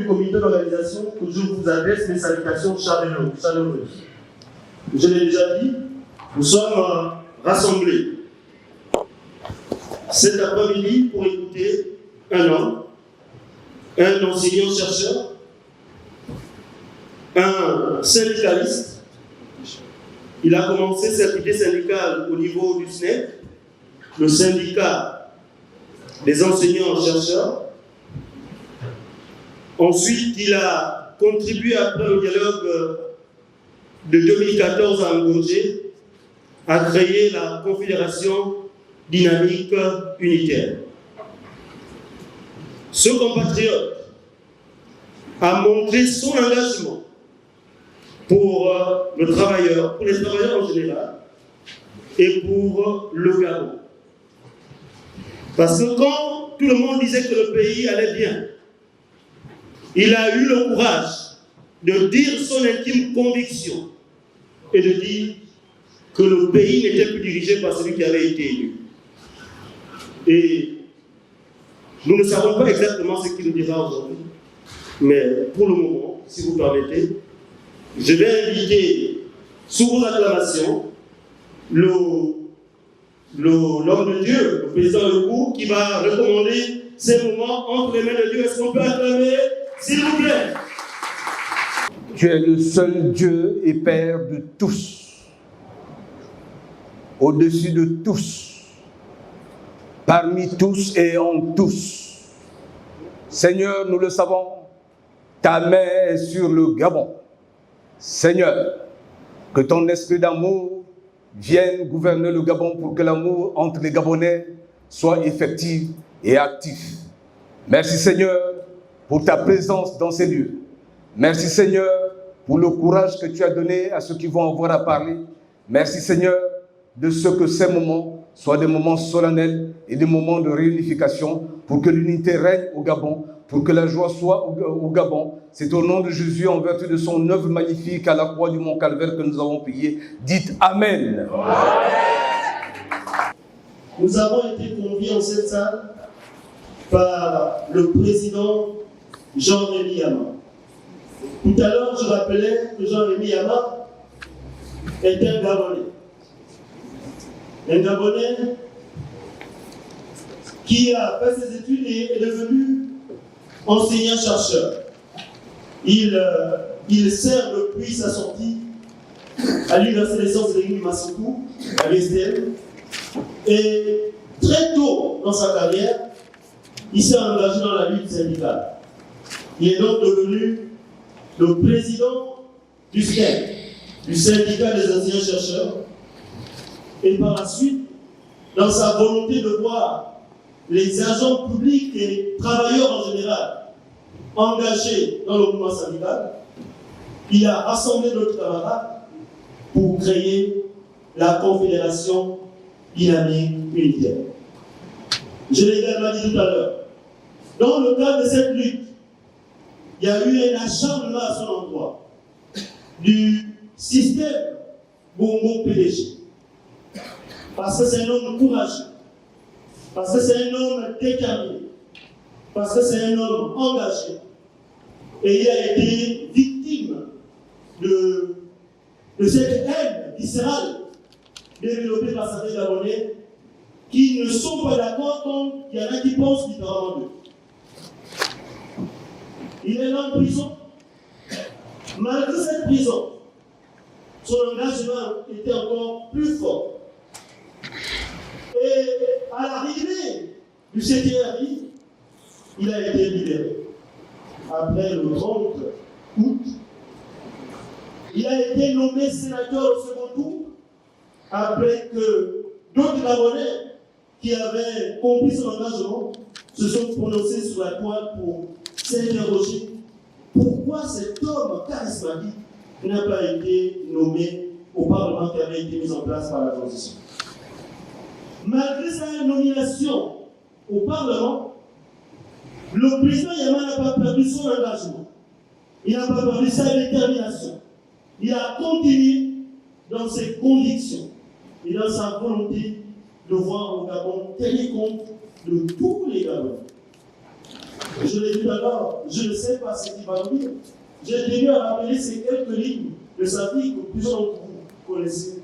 comité d'organisation que je vous adresse mes salutations chaleureuses. Je l'ai déjà dit, nous sommes rassemblés cet après-midi pour écouter un homme, un enseignant-chercheur, un syndicaliste. Il a commencé sa activité syndicale au niveau du SNEC, le syndicat des enseignants-chercheurs. Ensuite, il a contribué après au dialogue de 2014 à Ngongé à créer la Confédération dynamique unitaire. Ce compatriote a montré son engagement pour le travailleur, pour les travailleurs en général, et pour le Gabon. Parce que quand tout le monde disait que le pays allait bien, il a eu le courage de dire son intime conviction et de dire que le pays n'était plus dirigé par celui qui avait été élu. Et nous ne savons pas exactement ce qu'il nous dira aujourd'hui, mais pour le moment, si vous permettez, je vais inviter, sous vos acclamations, l'homme de Dieu, le président Lecourt, qui va recommander ces moments entre les mains de Dieu. Est-ce qu'on peut acclamer, s'il vous plaît? Tu es le seul Dieu et Père de tous, au-dessus de tous, parmi tous et en tous. Seigneur, nous le savons, ta main est sur le Gabon. Seigneur, que ton esprit d'amour vienne gouverner le Gabon pour que l'amour entre les Gabonais soit effectif et actif. Merci Seigneur pour ta présence dans ces lieux. Merci Seigneur pour le courage que tu as donné à ceux qui vont avoir à parler. Merci Seigneur de ce que ces moments soient des moments solennels et des moments de réunification pour que l'unité règne au Gabon, pour que la joie soit au Gabon. C'est au nom de Jésus, en vertu de son œuvre magnifique à la croix du Mont Calvaire que nous avons prié. Dites Amen. Amen. Nous avons été conviés en cette salle par le président Jean-Rémy Yama. Tout à l'heure, je rappelais que Jean-Rémy Yama est un Gabonais. Un Gabonais qui a fait ses études et est devenu enseignant-chercheur. Il sert depuis sa sortie à l'Université des sciences et techniques de Massoukou, à l'USTM. Et très tôt dans sa carrière, il s'est engagé dans la lutte syndicale. Il est donc devenu le président du SNEC, du syndicat des enseignants-chercheurs. Et par la suite, dans sa volonté de voir les agents publics et travailleurs en général engagés dans le mouvement syndical, il a rassemblé d'autres camarades pour créer la Confédération dynamique unitaire. Je l'ai également dit tout à l'heure. Dans le cadre de cette lutte, il y a eu un acharnement à son endroit du système Bongo PDG. Parce que c'est un homme courageux, parce que c'est un homme déterminé, parce que c'est un homme engagé. Et il a été victime de cette haine viscérale développée par certains Gabonais qui ne sont pas d'accord quand il y en a qui pensent différemment d'eux. Il est là en prison. Malgré cette prison, son engagement était encore plus fort. Et à l'arrivée du CTRI, il a été libéré. Après le 30 août, il a été nommé sénateur au second tour, après que d'autres Gabonais qui avaient compris son engagement se sont prononcés sur la toile pour s'interroger pourquoi cet homme charismatique n'a pas été nommé au Parlement qui avait été mis en place par la transition. Malgré sa nomination au Parlement, le président Yama n'a pas perdu son engagement. Il n'a pas perdu sa détermination. Il a continué dans ses convictions et dans sa volonté de voir au Gabon tenir compte de tous les Gabonais. Je l'ai dit tout à l'heure, je ne sais pas ce qui va venir. J'ai tenu à rappeler ces quelques lignes de sa vie que plusieurs d'entre vous connaissez.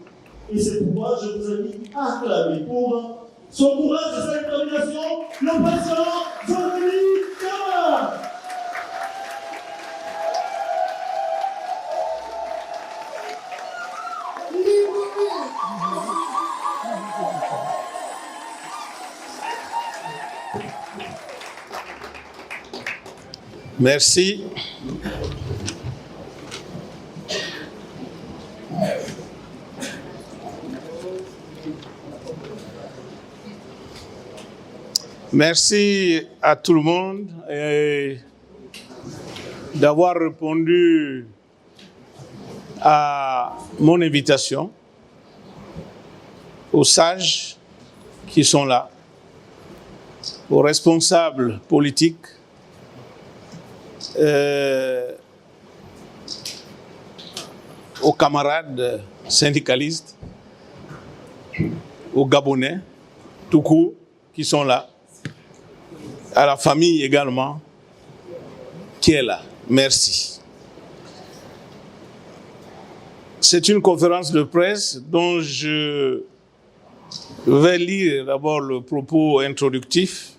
Et c'est pourquoi je vous invite à acclamer pour son courage et sa détermination, le président Jean-Denis Kamara. Merci. Merci à tout le monde d'avoir répondu à mon invitation, aux sages qui sont là, aux responsables politiques, aux camarades syndicalistes, aux Gabonais, tout court, qui sont là, à la famille également, qui est là. Merci. C'est une conférence de presse dont je vais lire d'abord le propos introductif,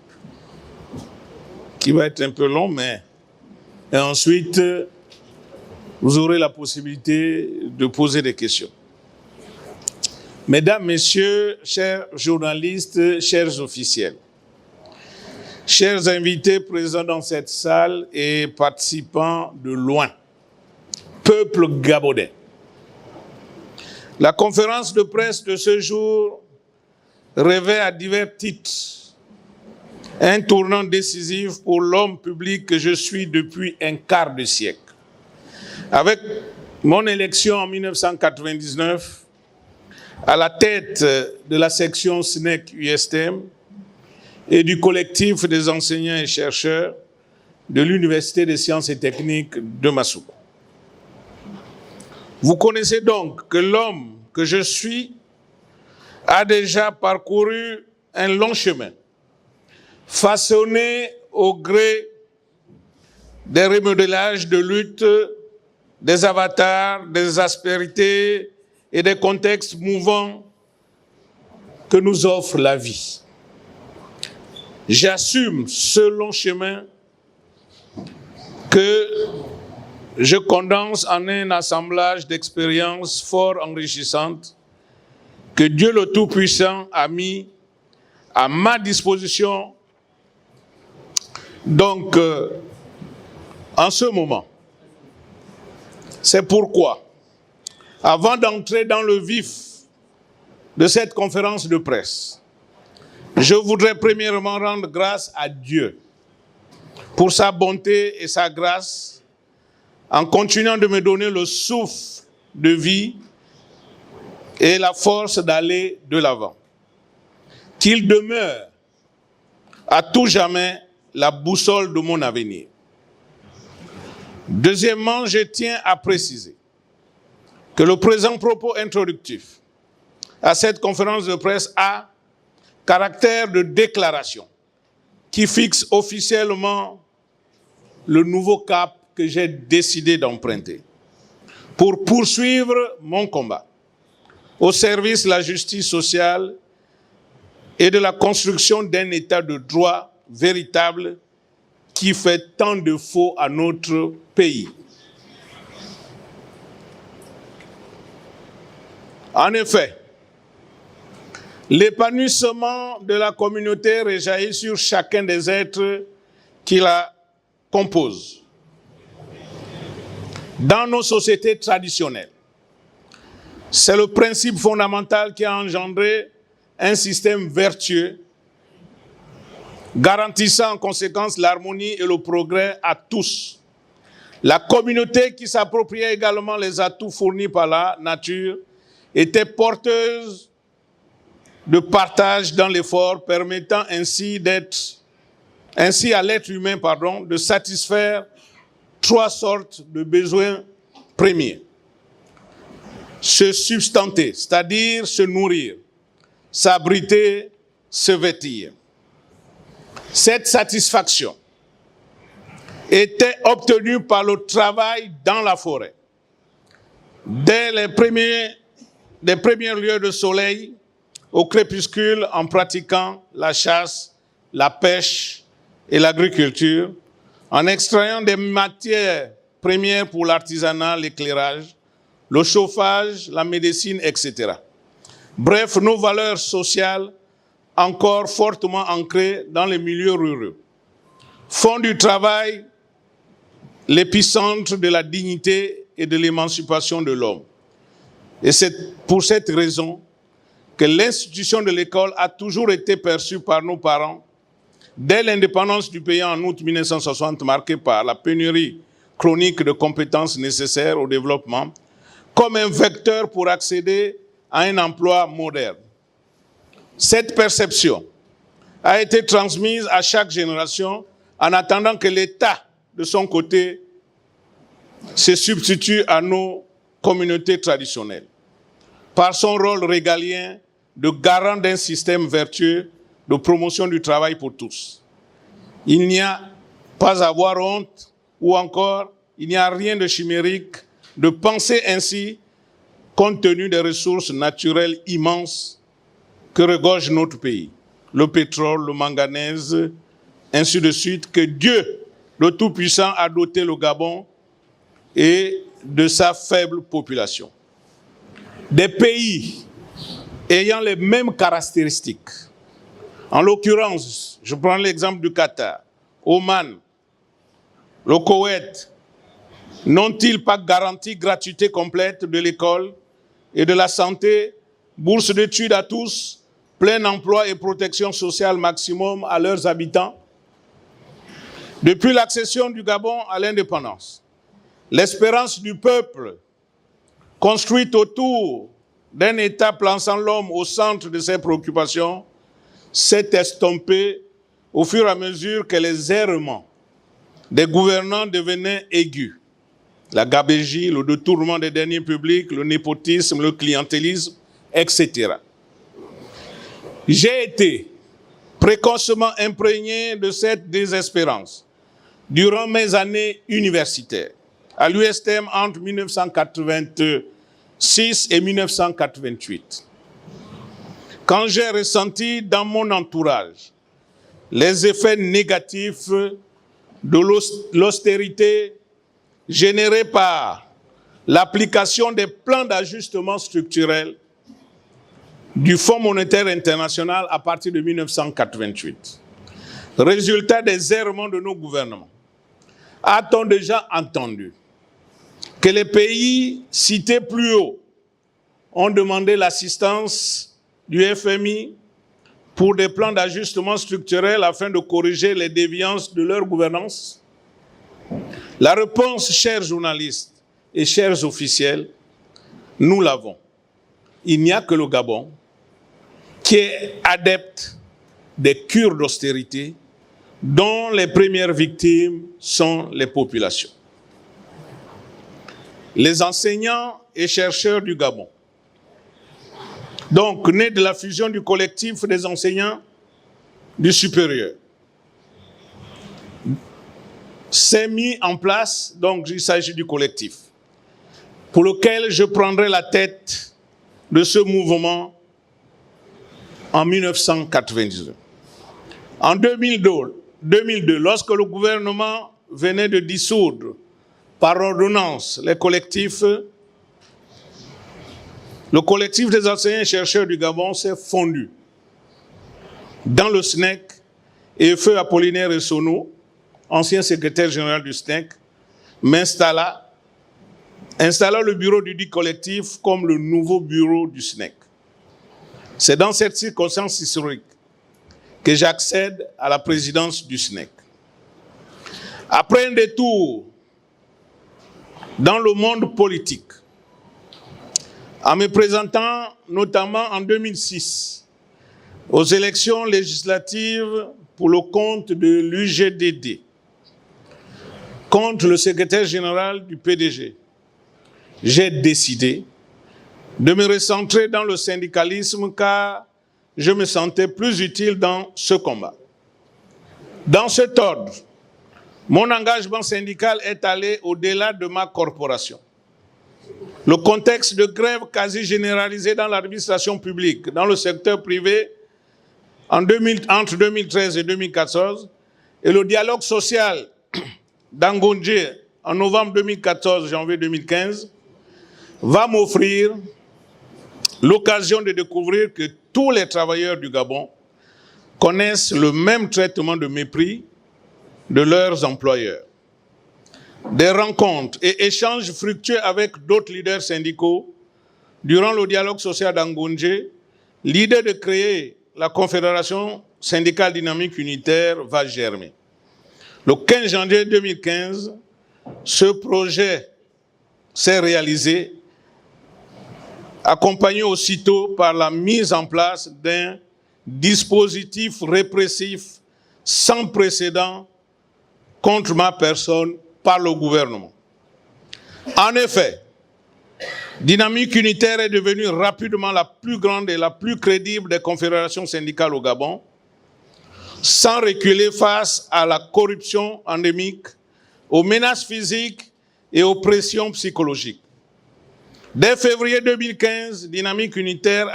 qui va être un peu long, mais et ensuite, vous aurez la possibilité de poser des questions. Mesdames, Messieurs, chers journalistes, chers officiels, chers invités présents dans cette salle et participants de loin, peuple gabonais, la conférence de presse de ce jour revêt à divers titres un tournant décisif pour l'homme public que je suis depuis un quart de siècle. Avec mon élection en 1999 à la tête de la section SNEC-USTM et du collectif des enseignants et chercheurs de l'Université des sciences et techniques de Massoukou. Vous connaissez donc que l'homme que je suis a déjà parcouru un long chemin, façonné au gré des remodelages de lutte, des avatars, des aspérités et des contextes mouvants que nous offre la vie. J'assume ce long chemin que je condense en un assemblage d'expériences fort enrichissantes que Dieu le Tout-Puissant a mis à ma disposition. Donc, en ce moment, c'est pourquoi, avant d'entrer dans le vif de cette conférence de presse, je voudrais premièrement rendre grâce à Dieu pour sa bonté et sa grâce en continuant de me donner le souffle de vie et la force d'aller de l'avant. Qu'il demeure à tout jamais la boussole de mon avenir. Deuxièmement, je tiens à préciser que le présent propos introductif à cette conférence de presse a caractère de déclaration qui fixe officiellement le nouveau cap que j'ai décidé d'emprunter pour poursuivre mon combat au service de la justice sociale et de la construction d'un état de droit véritable qui fait tant de faux à notre pays. En effet, l'épanouissement de la communauté rejaillit sur chacun des êtres qui la composent. Dans nos sociétés traditionnelles, c'est le principe fondamental qui a engendré un système vertueux, garantissant en conséquence l'harmonie et le progrès à tous. La communauté qui s'appropriait également les atouts fournis par la nature était porteuse de partage dans l'effort, permettant ainsi à l'être humain de satisfaire trois sortes de besoins premiers. Se substanter, c'est-à-dire se nourrir, s'abriter, se vêtir. Cette satisfaction était obtenu par le travail dans la forêt. Dès les premiers lieux de soleil, au crépuscule, en pratiquant la chasse, la pêche et l'agriculture, en extrayant des matières premières pour l'artisanat, l'éclairage, le chauffage, la médecine, etc. Bref, nos valeurs sociales encore fortement ancrées dans les milieux ruraux font du travail l'épicentre de la dignité et de l'émancipation de l'homme. Et c'est pour cette raison que l'institution de l'école a toujours été perçue par nos parents, dès l'indépendance du pays en août 1960, marquée par la pénurie chronique de compétences nécessaires au développement, comme un vecteur pour accéder à un emploi moderne. Cette perception a été transmise à chaque génération en attendant que l'État, de son côté, se substitue à nos communautés traditionnelles, par son rôle régalien de garant d'un système vertueux de promotion du travail pour tous. Il n'y a pas à avoir honte, ou encore, il n'y a rien de chimérique de penser ainsi, compte tenu des ressources naturelles immenses que regorge notre pays. Le pétrole, le manganèse, ainsi de suite, que Dieu, le Tout-Puissant, a doté le Gabon et de sa faible population. Des pays ayant les mêmes caractéristiques. En l'occurrence, je prends l'exemple du Qatar, Oman, le Koweït, n'ont-ils pas garanti gratuité complète de l'école et de la santé, bourse d'études à tous, plein emploi et protection sociale maximum à leurs habitants? Depuis l'accession du Gabon à l'indépendance, l'espérance du peuple, construite autour d'un État plaçant l'homme au centre de ses préoccupations, s'est estompée au fur et à mesure que les errements des gouvernants devenaient aigus. La gabegie, le détournement des deniers publics, le népotisme, le clientélisme, etc. J'ai été précocement imprégné de cette désespérance durant mes années universitaires, à l'USTM entre 1986 et 1988. Quand j'ai ressenti dans mon entourage les effets négatifs de l'austérité générée par l'application des plans d'ajustement structurel du Fonds monétaire international à partir de 1988. Résultat des errements de nos gouvernements. A-t-on déjà entendu que les pays cités plus haut ont demandé l'assistance du FMI pour des plans d'ajustement structurel afin de corriger les déviances de leur gouvernance? La réponse, chers journalistes et chers officiels, nous l'avons. Il n'y a que le Gabon qui est adepte des cures d'austérité dont les premières victimes sont les populations. Les enseignants et chercheurs du Gabon, donc nés de la fusion du collectif des enseignants du supérieur, s'est mis en place, donc il s'agit du collectif, pour lequel je prendrai la tête de ce mouvement en 1999. En 2002, lorsque le gouvernement venait de dissoudre par ordonnance les collectifs, le collectif des enseignants et chercheurs du Gabon s'est fondu dans le SNEC et Feu Apollinaire Essonneau, ancien secrétaire général du SNEC, installa le bureau du dit collectif comme le nouveau bureau du SNEC. C'est dans cette circonstance historique que j'accède à la présidence du SNEC. Après un détour dans le monde politique, en me présentant notamment en 2006 aux élections législatives pour le compte de l'UGDD, contre le secrétaire général du PDG, j'ai décidé de me recentrer dans le syndicalisme car je me sentais plus utile dans ce combat. Dans cet ordre, Mon engagement syndical est allé au-delà de ma corporation. Le contexte de grève quasi généralisée dans l'administration publique, dans le secteur privé, entre 2013 et 2014, et le dialogue social d'Angondje en novembre 2014, janvier 2015, va m'offrir l'occasion de découvrir que tous les travailleurs du Gabon connaissent le même traitement de mépris de leurs employeurs. Des rencontres et échanges fructueux avec d'autres leaders syndicaux durant le dialogue social d'Angondje, l'idée de créer la Confédération syndicale dynamique unitaire va germer. Le 15 janvier 2015, ce projet s'est réalisé, accompagné aussitôt par la mise en place d'un dispositif répressif sans précédent contre ma personne par le gouvernement. En effet, Dynamique Unitaire est devenue rapidement la plus grande et la plus crédible des confédérations syndicales au Gabon, sans reculer face à la corruption endémique, aux menaces physiques et aux pressions psychologiques. Dès février 2015, Dynamique Unitaire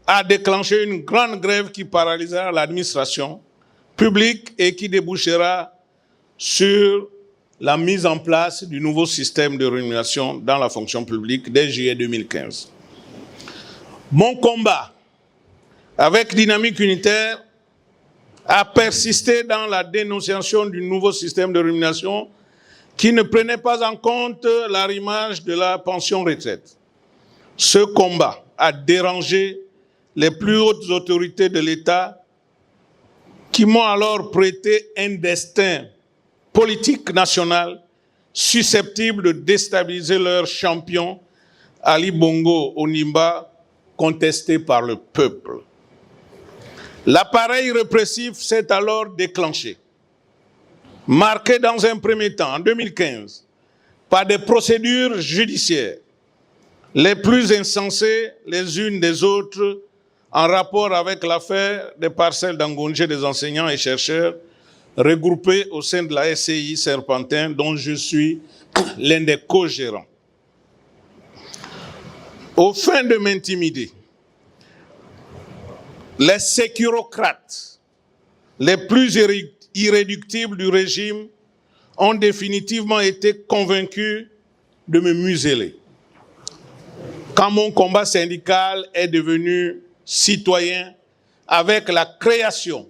a déclenché une grande grève qui paralysera l'administration publique et qui débouchera sur la mise en place du nouveau système de rémunération dans la fonction publique dès juillet 2015. Mon combat avec Dynamique Unitaire a persisté dans la dénonciation du nouveau système de rémunération qui ne prenait pas en compte l'arrimage de la pension retraite. Ce combat a dérangé les plus hautes autorités de l'État qui m'ont alors prêté un destin politique national susceptible de déstabiliser leur champion Ali Bongo Onimba, contesté par le peuple. L'appareil répressif s'est alors déclenché, marqué dans un premier temps, en 2015, par des procédures judiciaires, les plus insensées les unes des autres, en rapport avec l'affaire des parcelles d'Angondje des enseignants et chercheurs regroupés au sein de la SCI Serpentin, dont je suis l'un des co-gérants. Aux fins de m'intimider, les sécurocrates les plus irréductibles du régime ont définitivement été convaincus de me museler. Quand mon combat syndical est devenu citoyen avec la création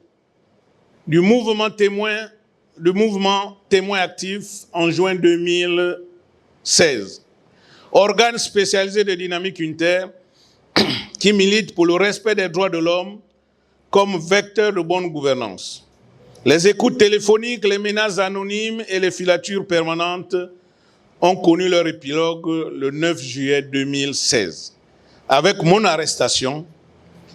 du mouvement témoin actif en juin 2016, organe spécialisé de Dynamique Unitaire qui milite pour le respect des droits de l'homme comme vecteur de bonne gouvernance. Les écoutes téléphoniques, les menaces anonymes et les filatures permanentes ont connu leur épilogue le 9 juillet 2016, avec mon arrestation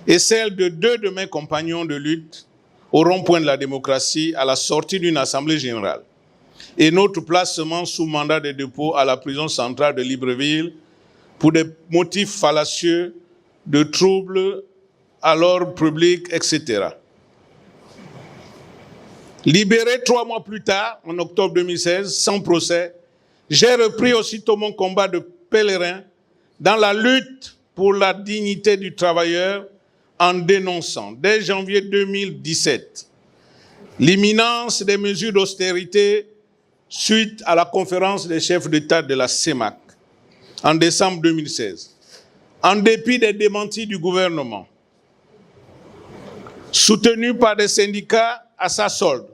et celle de 2 de mes compagnons de lutte au rond-point de la démocratie à la sortie d'une assemblée générale, et notre placement sous mandat de dépôt à la prison centrale de Libreville pour des motifs fallacieux de troubles à l'ordre public, etc. Libéré 3 mois plus tard, en octobre 2016, sans procès, j'ai repris aussitôt mon combat de pèlerin dans la lutte pour la dignité du travailleur en dénonçant, dès janvier 2017, l'imminence des mesures d'austérité suite à la conférence des chefs d'État de la CEMAC en décembre 2016. En dépit des démentis du gouvernement, soutenu par des syndicats à sa solde,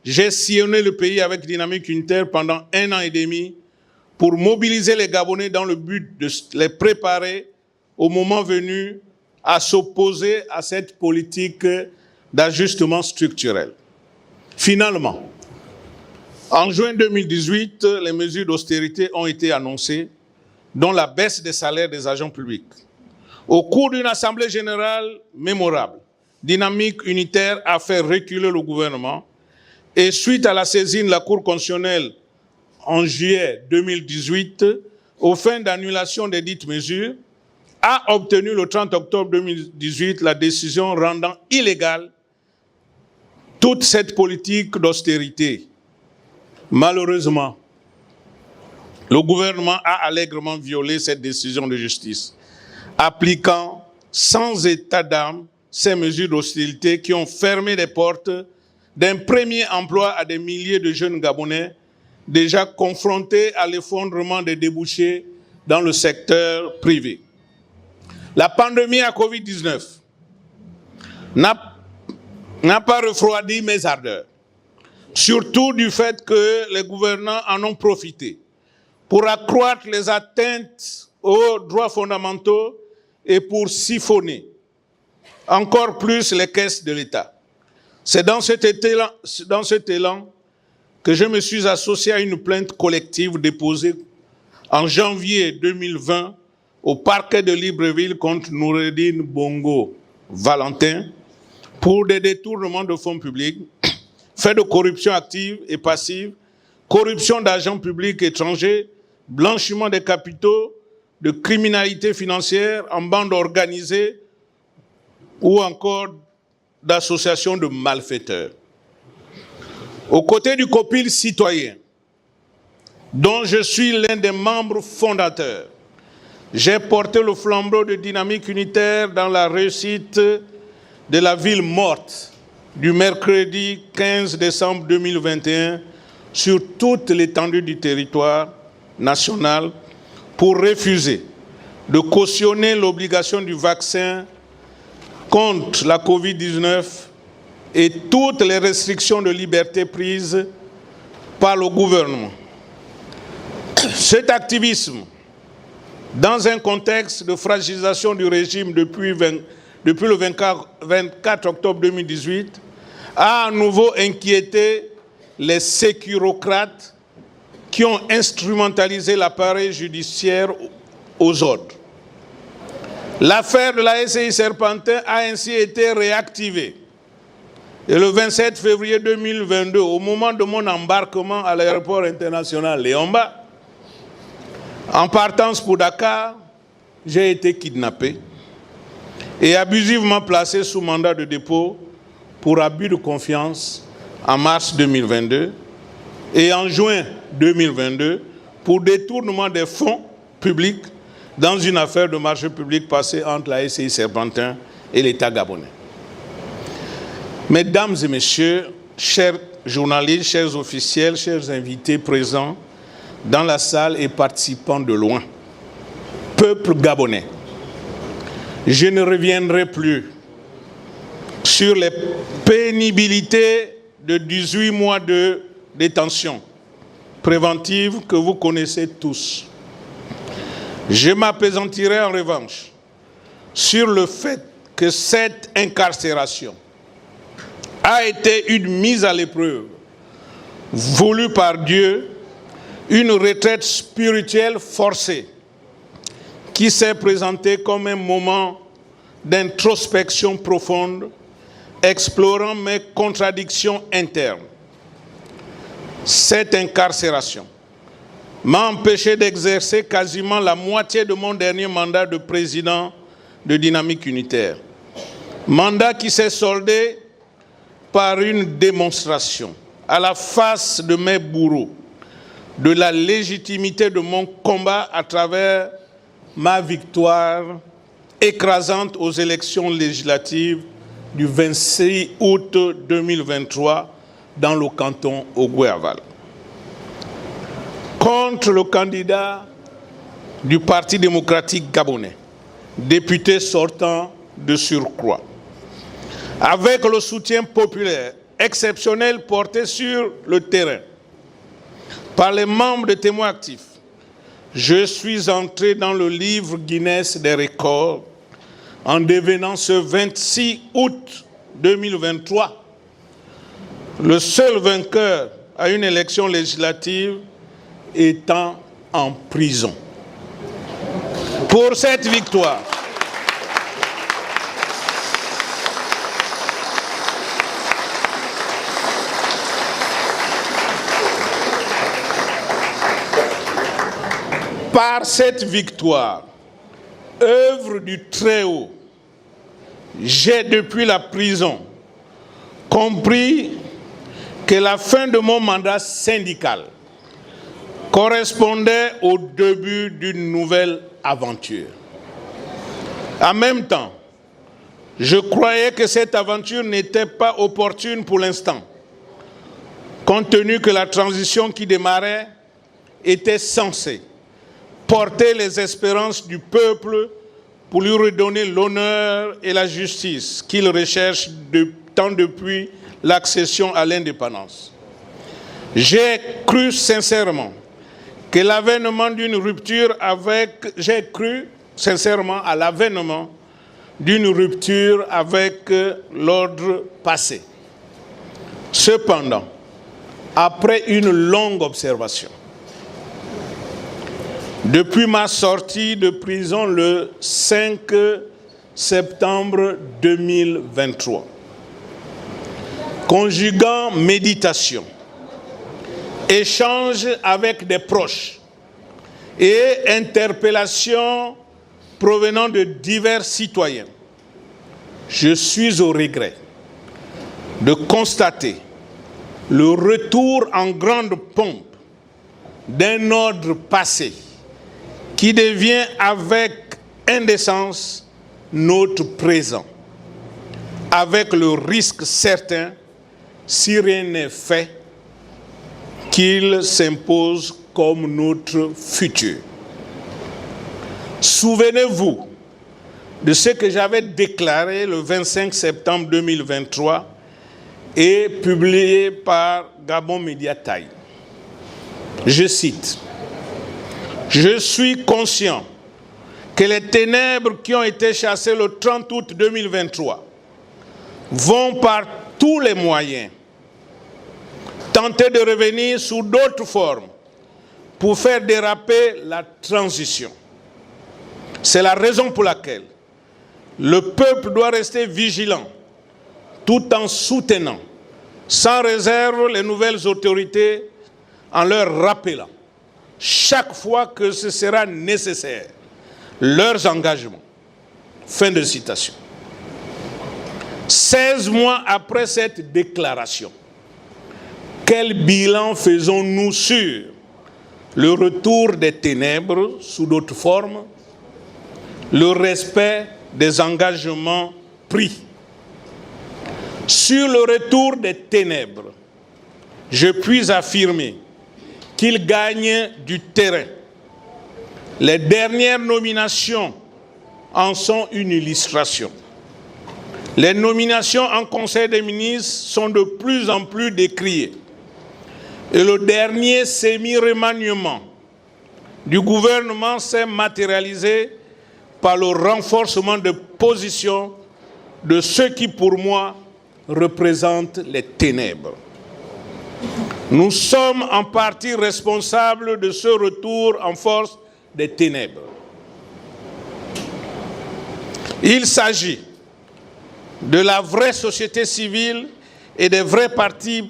j'ai sillonné le pays avec Dynamique Unitaire pendant 1 an et demi pour mobiliser les Gabonais dans le but de les préparer au moment venu à s'opposer à cette politique d'ajustement structurel. Finalement, en juin 2018, les mesures d'austérité ont été annoncées, dont la baisse des salaires des agents publics. Au cours d'une assemblée générale mémorable, Dynamique Unitaire a fait reculer le gouvernement et suite à la saisine de la Cour constitutionnelle en juillet 2018, aux fins d'annulation des dites mesures, a obtenu le 30 octobre 2018 la décision rendant illégale toute cette politique d'austérité Malheureusement, le gouvernement a allègrement violé cette décision de justice, appliquant sans état d'âme ces mesures d'hostilité qui ont fermé les portes d'un premier emploi à des milliers de jeunes Gabonais déjà confrontés à l'effondrement des débouchés dans le secteur privé. La pandémie à Covid-19 n'a pas refroidi mes ardeurs, surtout du fait que les gouvernants en ont profité pour accroître les atteintes aux droits fondamentaux et pour siphonner encore plus les caisses de l'État. C'est dans cet élan que je me suis associé à une plainte collective déposée en janvier 2020 au parquet de Libreville contre Noureddine Bongo Valentin pour des détournements de fonds publics, faits de corruption active et passive, corruption d'agents publics étrangers, blanchiment des capitaux, de criminalité financière en bande organisée ou encore d'associations de malfaiteurs. Aux côtés du COPIL citoyen, dont je suis l'un des membres fondateurs, j'ai porté le flambeau de dynamique unitaire dans la réussite de la ville morte du mercredi 15 décembre 2021 sur toute l'étendue du territoire national pour refuser de cautionner l'obligation du vaccin contre la Covid-19 et toutes les restrictions de liberté prises par le gouvernement. Cet activisme, dans un contexte de fragilisation du régime depuis le 24 octobre 2018, a à nouveau inquiété les sécurocrates qui ont instrumentalisé l'appareil judiciaire aux ordres. L'affaire de la SCI Serpentin a ainsi été réactivée. Et le 27 février 2022, au moment de mon embarquement à l'aéroport international Léomba, en partance pour Dakar, j'ai été kidnappé et abusivement placé sous mandat de dépôt pour abus de confiance en mars 2022 et en juin 2022 pour détournement des fonds publics dans une affaire de marché public passée entre la SCI Serpentin et l'État gabonais. Mesdames et messieurs, chers journalistes, chers officiels, chers invités présents dans la salle et participants de loin, peuple gabonais, je ne reviendrai plus sur les pénibilités de 18 mois de détention préventive que vous connaissez tous. Je m'appesantirai en revanche sur le fait que cette incarcération a été une mise à l'épreuve voulue par Dieu, une retraite spirituelle forcée qui s'est présentée comme un moment d'introspection profonde, explorant mes contradictions internes. Cette incarcération m'a empêché d'exercer quasiment la moitié de mon dernier mandat de président de Dynamique Unitaire. Mandat qui s'est soldé par une démonstration à la face de mes bourreaux de la légitimité de mon combat à travers ma victoire écrasante aux élections législatives du 26 août 2023 dans le canton Ogooué-Aval. Contre le candidat du Parti démocratique gabonais, député sortant de surcroît, avec le soutien populaire exceptionnel porté sur le terrain par les membres de Témoins Actifs, je suis entré dans le livre Guinness des records en devenant ce 26 août 2023 le seul vainqueur à une élection législative étant en prison. Pour cette victoire, par cette victoire, œuvre du Très-Haut, j'ai depuis la prison compris que la fin de mon mandat syndical correspondait au début d'une nouvelle aventure. En même temps, je croyais que cette aventure n'était pas opportune pour l'instant, compte tenu que la transition qui démarrait était censée porter les espérances du peuple pour lui redonner l'honneur et la justice qu'il recherche tant depuis l'accession à l'indépendance. J'ai cru sincèrement que l'avènement d'une rupture à l'avènement d'une rupture avec l'ordre passé. Cependant, après une longue observation, depuis ma sortie de prison le 5 septembre 2023, conjuguant méditation, échange avec des proches et interpellations provenant de divers citoyens, je suis au regret de constater le retour en grande pompe d'un ordre passé qui devient avec indécence notre présent, avec le risque certain, si rien n'est fait, qu'il s'impose comme notre futur. Souvenez-vous de ce que j'avais déclaré le 25 septembre 2023 et publié par Gabon Media Time. Je cite: « Je suis conscient que les ténèbres qui ont été chassées le 30 août 2023 vont par tous les moyens tenter de revenir sous d'autres formes pour faire déraper la transition. C'est la raison pour laquelle le peuple doit rester vigilant tout en soutenant sans réserve les nouvelles autorités en leur rappelant chaque fois que ce sera nécessaire leurs engagements. » Fin de citation. 16 mois après cette déclaration, quel bilan faisons-nous sur le retour des ténèbres sous d'autres formes, le respect des engagements pris? Sur le retour des ténèbres, je puis affirmer qu'il gagne du terrain. Les dernières nominations en sont une illustration. Les nominations en Conseil des ministres sont de plus en plus décriées. Et le dernier semi-remaniement du gouvernement s'est matérialisé par le renforcement de position de ceux qui, pour moi, représentent les ténèbres. Nous sommes en partie responsables de ce retour en force des ténèbres. Il s'agit de la vraie société civile et des vrais partis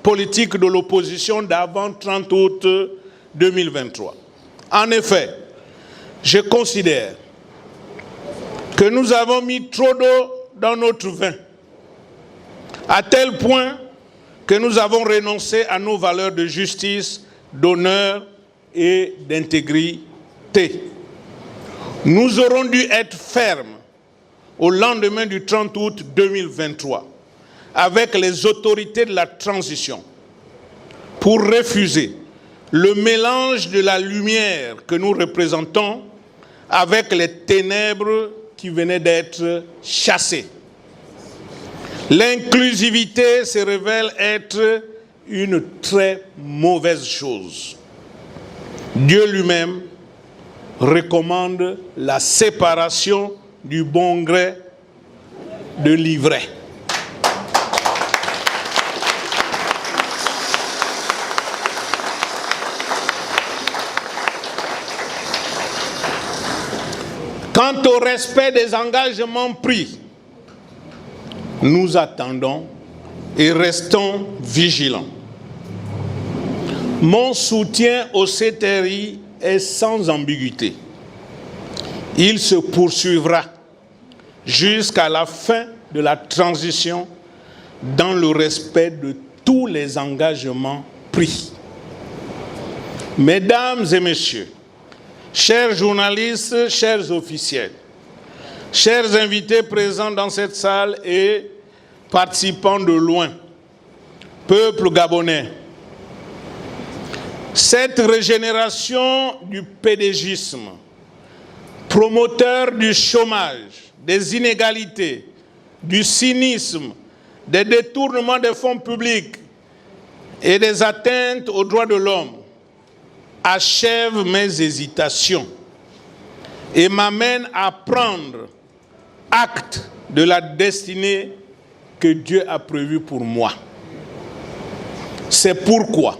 politiques de l'opposition d'avant 30 août 2023. En effet, je considère que nous avons mis trop d'eau dans notre vin, à tel point que nous avons renoncé à nos valeurs de justice, d'honneur et d'intégrité. Nous aurons dû être fermes au lendemain du 30 août 2023 avec les autorités de la transition pour refuser le mélange de la lumière que nous représentons avec les ténèbres qui venaient d'être chassées. L'inclusivité se révèle être une très mauvaise chose. Dieu lui-même recommande la séparation du bon gré de l'ivraie. Quant au respect des engagements pris, nous attendons et restons vigilants. Mon soutien au CTRI est sans ambiguïté. Il se poursuivra jusqu'à la fin de la transition dans le respect de tous les engagements pris. Mesdames et messieurs, chers journalistes, chers officiels, chers invités présents dans cette salle et participants de loin, peuple gabonais, cette régénération du pédégisme, promoteur du chômage, des inégalités, du cynisme, des détournements des fonds publics et des atteintes aux droits de l'homme, achève mes hésitations et m'amène à prendre acte de la destinée que Dieu a prévue pour moi. C'est pourquoi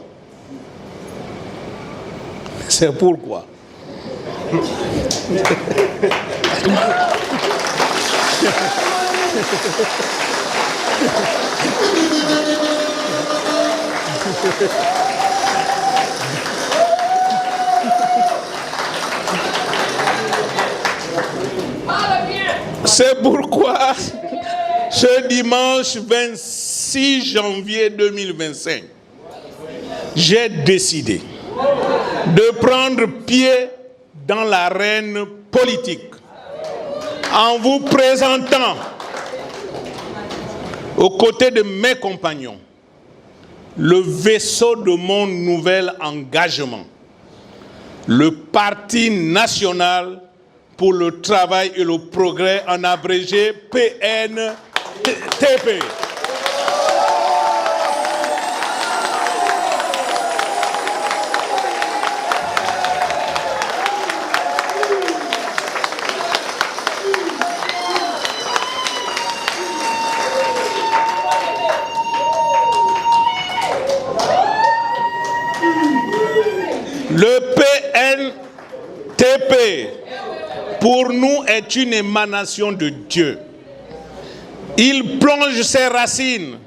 ce dimanche 26 janvier 2025, j'ai décidé de prendre pied dans l'arène politique en vous présentant aux côtés de mes compagnons le vaisseau de mon nouvel engagement, le Parti national pour le travail et le progrès, en abrégé PNTP. Le PNTP, pour nous, est une émanation de Dieu. Il plonge ses racines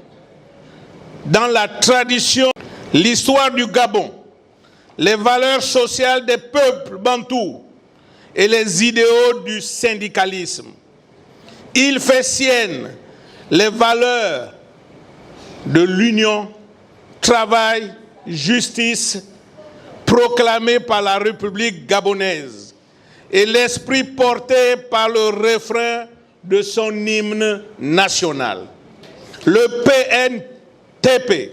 dans la tradition, l'histoire du Gabon, les valeurs sociales des peuples bantous et les idéaux du syndicalisme. Il fait sienne les valeurs de l'union, travail, justice, proclamé par la République gabonaise et l'esprit porté par le refrain de son hymne national. Le PNTP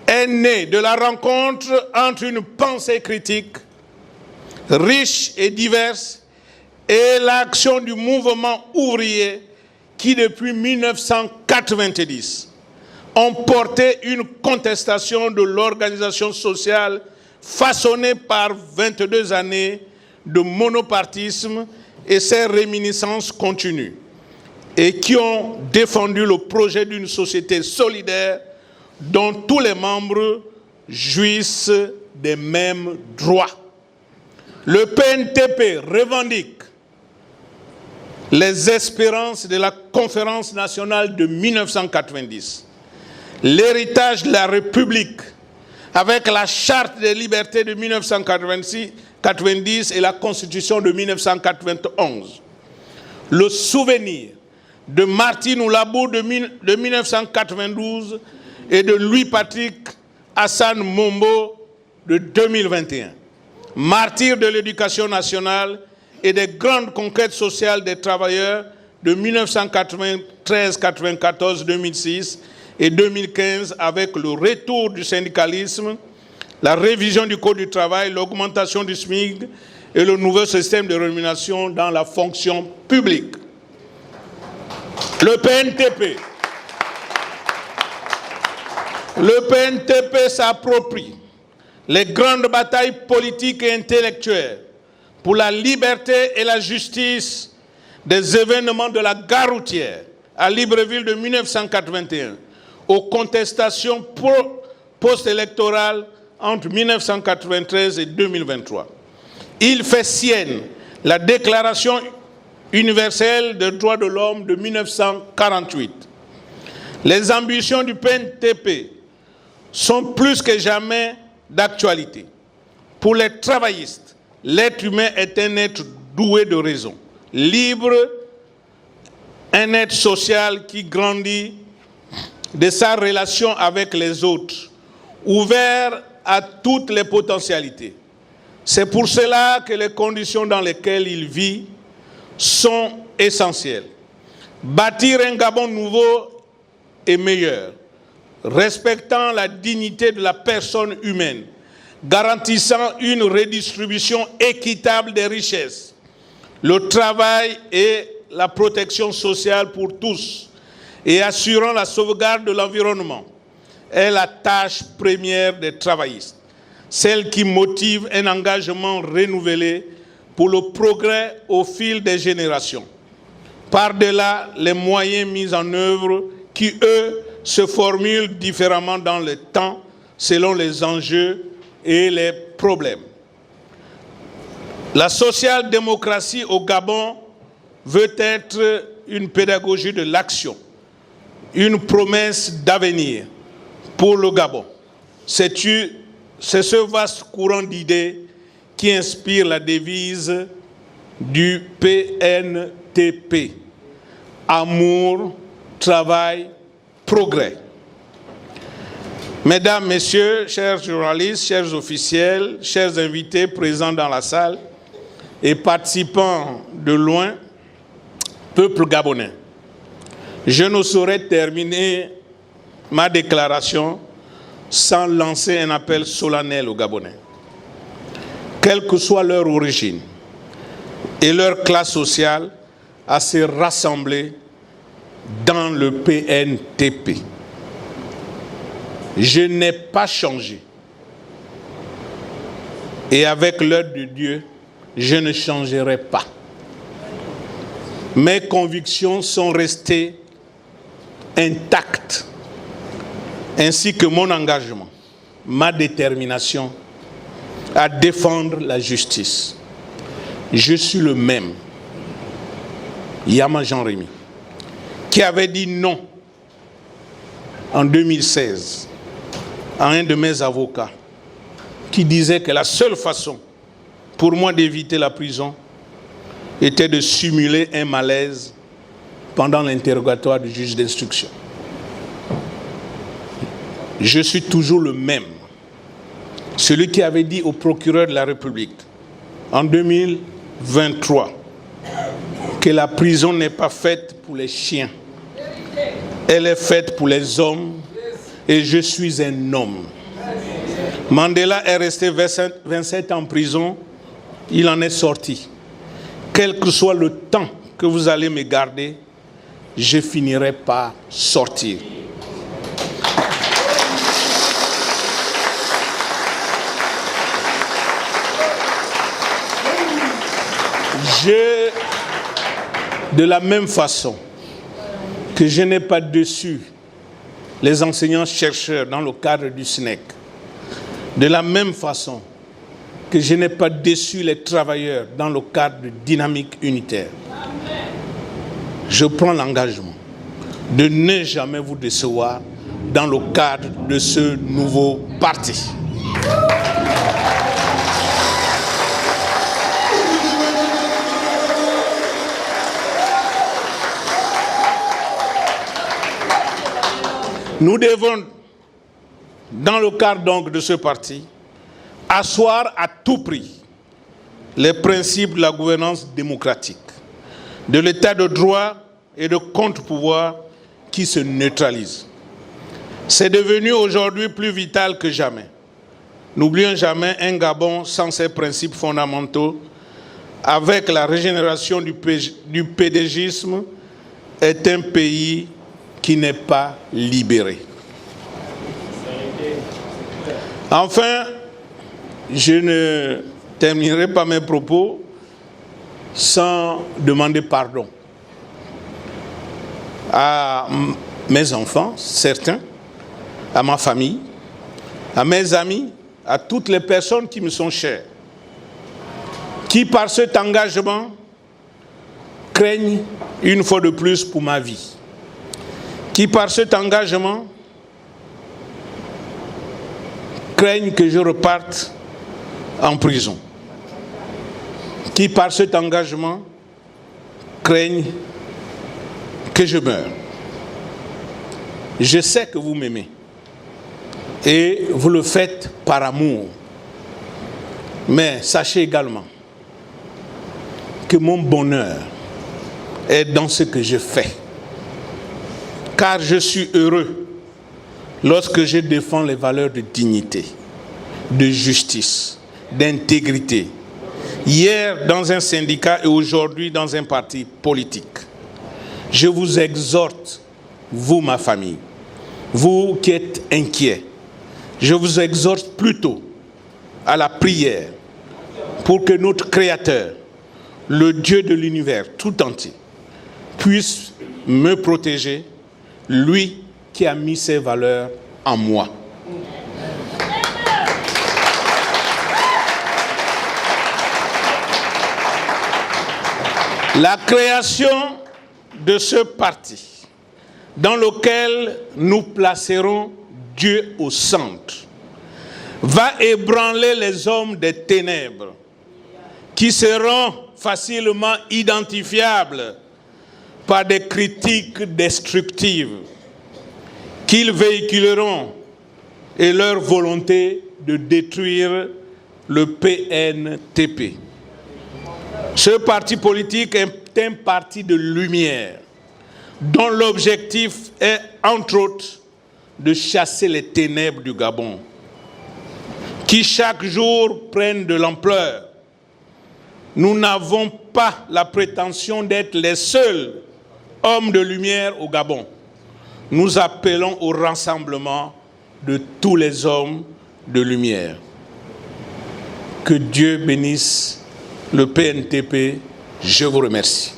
est né de la rencontre entre une pensée critique riche et diverse et l'action du mouvement ouvrier qui, depuis 1990, ont porté une contestation de l'organisation sociale façonnée par 22 années de monopartisme et ses réminiscences continues, et qui ont défendu le projet d'une société solidaire dont tous les membres jouissent des mêmes droits. Le PNTP revendique les espérances de la Conférence nationale de 1990, l'héritage de la République avec la Charte des libertés de 1990 et la Constitution de 1991, le souvenir de Martine Oulabou de 1992 et de Louis-Patrick Hassan Mombo de 2021, martyr de l'éducation nationale et des grandes conquêtes sociales des travailleurs de 1993, 1994, 2006 et 2015 avec le retour du syndicalisme, la révision du Code du travail, l'augmentation du SMIC et le nouveau système de rémunération dans la fonction publique. Le PNTP s'approprie les grandes batailles politiques et intellectuelles pour la liberté et la justice des événements de la gare routière à Libreville de 1981, aux contestations post-électorales entre 1993 et 2023. Il fait sienne la Déclaration universelle des droits de l'homme de 1948. Les ambitions du PNTP sont plus que jamais d'actualité. Pour les travaillistes, l'être humain est un être doué de raison, libre, un être social qui grandit de sa relation avec les autres, ouvert à toutes les potentialités. C'est pour cela que les conditions dans lesquelles il vit sont essentielles. Bâtir un Gabon nouveau et meilleur, respectant la dignité de la personne humaine, garantissant une redistribution équitable des richesses, le travail et la protection sociale pour tous, et assurant la sauvegarde de l'environnement, est la tâche première des travaillistes, celle qui motive un engagement renouvelé pour le progrès au fil des générations. Par-delà les moyens mis en œuvre qui, eux, se formulent différemment dans le temps selon les enjeux et les problèmes. La social-démocratie au Gabon veut être une pédagogie de l'action, une promesse d'avenir pour le Gabon. C'est ce vaste courant d'idées qui inspire la devise du PNTP. Amour, travail, progrès. Mesdames, Messieurs, chers journalistes, chers officiels, chers invités présents dans la salle et participants de loin, peuple gabonais, je ne saurais terminer ma déclaration sans lancer un appel solennel aux Gabonais. Quelle que soit leur origine et leur classe sociale, à se rassembler dans le PNTP. Je n'ai pas changé. Et avec l'aide de Dieu, je ne changerai pas. Mes convictions sont restées intactes, ainsi que mon engagement, ma détermination à défendre la justice. Je suis le même, Yama Jean-Rémy, qui avait dit non en 2016 à un de mes avocats, qui disait que la seule façon pour moi d'éviter la prison était de simuler un malaise pendant l'interrogatoire du juge d'instruction. Je suis toujours le même. Celui qui avait dit au procureur de la République en 2023 que la prison n'est pas faite pour les chiens, elle est faite pour les hommes, et je suis un homme. Mandela est resté 27 ans en prison, il en est sorti. Quel que soit le temps que vous allez me garder, je finirai par sortir. De la même façon que je n'ai pas déçu les enseignants-chercheurs dans le cadre du SNEC, de la même façon que je n'ai pas déçu les travailleurs dans le cadre de Dynamique Unitaire, je prends l'engagement de ne jamais vous décevoir dans le cadre de ce nouveau parti. Nous devons, dans le cadre donc de ce parti, asseoir à tout prix les principes de la gouvernance démocratique, de l'état de droit et de contre-pouvoir qui se neutralisent. C'est devenu aujourd'hui plus vital que jamais. N'oublions jamais un Gabon sans ses principes fondamentaux, avec la régénération du pédégisme, est un pays qui n'est pas libéré. Enfin, je ne terminerai pas mes propos sans demander pardon à mes enfants, certains, à ma famille, à mes amis, à toutes les personnes qui me sont chères, qui par cet engagement craignent une fois de plus pour ma vie, qui par cet engagement craignent que je reparte en prison, qui par cet engagement craignent que je meure. Je sais que vous m'aimez. Et vous le faites par amour. Mais sachez également que mon bonheur est dans ce que je fais. Car je suis heureux lorsque je défends les valeurs de dignité, de justice, d'intégrité. Hier dans un syndicat et aujourd'hui dans un parti politique. Je vous exhorte, vous ma famille, vous qui êtes inquiets, je vous exhorte plutôt à la prière pour que notre Créateur, le Dieu de l'univers tout entier, puisse me protéger, lui qui a mis ses valeurs en moi. La création de ce parti, dans lequel nous placerons Dieu au centre, va ébranler les hommes des ténèbres qui seront facilement identifiables par des critiques destructives qu'ils véhiculeront et leur volonté de détruire le PNTP. Ce parti politique est un parti de lumière dont l'objectif est, entre autres, de chasser les ténèbres du Gabon, qui chaque jour prennent de l'ampleur. Nous n'avons pas la prétention d'être les seuls hommes de lumière au Gabon. Nous appelons au rassemblement de tous les hommes de lumière. Que Dieu bénisse le PNTP. Je vous remercie.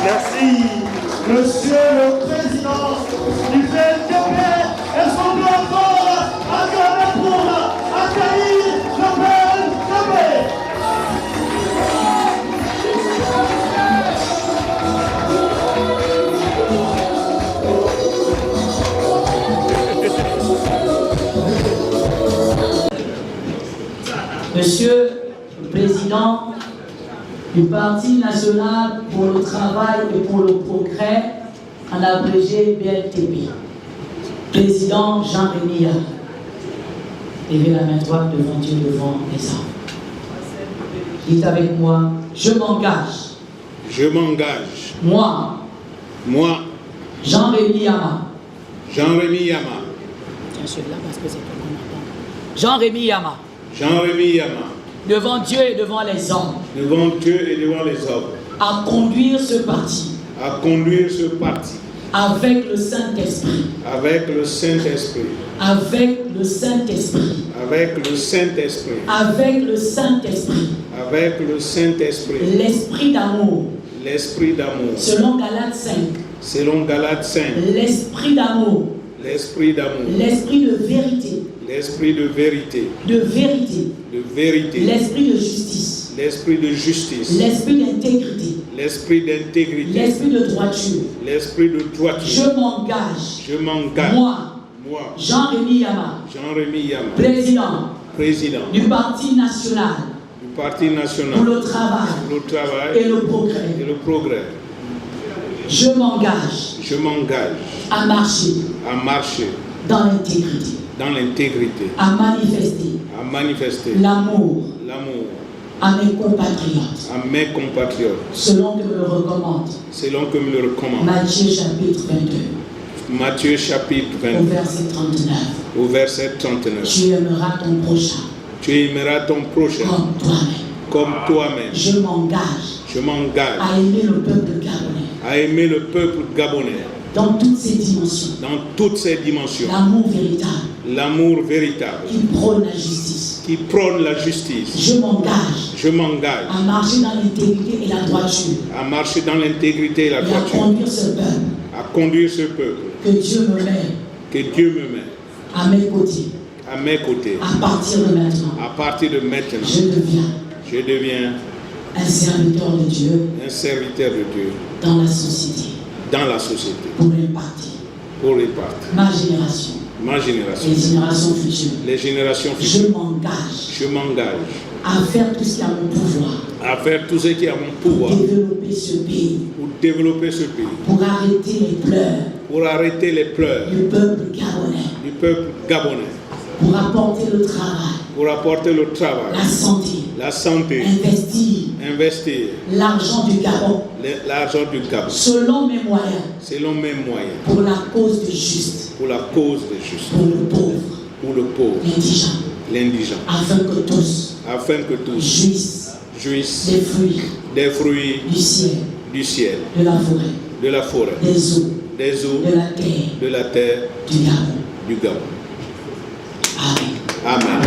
Merci, Monsieur le Président du PNTP. Est-ce qu'on peut encore acclamer pour accueillir le PNTP? Monsieur le Président du Parti national pour le travail et pour le progrès, en abrégé BNTP, Président Jean-Rémy Yama, levez la main droite devant Dieu, devant les hommes. Dites avec moi, je m'engage. Je m'engage. Moi, Jean-Rémy Yama. Jean-Rémy Yama. Jean-Rémy Yama. Jean-Rémy Yama. Devant Dieu et devant les hommes. Devant Dieu et devant les hommes. À conduire ce parti. À conduire ce parti. Avec le Saint-Esprit. Avec le Saint-Esprit. Avec le Saint-Esprit. Avec le Saint-Esprit. Avec le Saint-Esprit. Avec le Saint-Esprit. L'esprit d'amour. L'esprit d'amour. Selon Galates 5. Selon Galates 5. L'esprit d'amour. L'esprit d'amour. L'esprit de vérité. L'esprit de vérité. De vérité. De vérité. L'esprit de justice. L'esprit de justice. L'esprit d'intégrité. L'esprit d'intégrité. L'esprit de droiture. L'esprit de droiture. Je m'engage. Je m'engage. Moi. Jean-Rémy Yama. Jean-Rémy Yama. Président. Du Parti national. Du Parti national. Pour le travail. Pour le travail. Et le progrès. Et le progrès. Je m'engage. Je m'engage. À marcher. À marcher. Dans l'intégrité. Dans l'intégrité. À manifester. À manifester. L'amour. L'amour. À mes compatriotes. À mes compatriotes. Selon que me le recommande. Selon que me le recommande. Matthieu chapitre 22. Matthieu chapitre 22. Au verset 39. Au verset 39. Tu aimeras ton prochain. Tu aimeras ton prochain. Comme toi-même. Comme toi-même. Je m'engage. Je m'engage. À aimer le peuple gabonais. À aimer le peuple gabonais. Dans toutes ses dimensions. Dans toutes ses dimensions. L'amour véritable. L'amour véritable. Qui prône la justice. Qui prône la justice. Je m'engage. Je m'engage. À marcher dans l'intégrité et la droiture. À marcher dans l'intégrité et la droiture. Et à conduire ce peuple. À conduire ce peuple. Que Dieu me met. Que Dieu me met. À mes côtés. À mes côtés. À partir de maintenant. À partir de maintenant. Je deviens. Un serviteur de Dieu. Un serviteur de Dieu. Dans la société. Dans la société. Pour répartir. Pour répartir. Ma génération. ma génération, les générations futures. les générations futures, Je m'engage à faire tout ce qui est à mon pouvoir, à faire tout ce qui est à mon pouvoir développer ce pays, pour développer ce pays, pour arrêter les pleurs pour arrêter les pleurs du peuple gabonais, pour apporter le travail, pour apporter le travail, la santé, investir l'argent du Gabon, selon mes moyens, pour la cause des justes, pour le pauvre, l'indigent, afin que tous jouissent des fruits du ciel, de la forêt, des eaux, de la terre, du Gabon. Amen.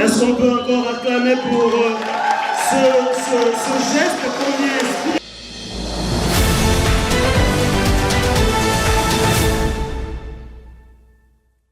Est-ce qu'on peut encore acclamer pour ce geste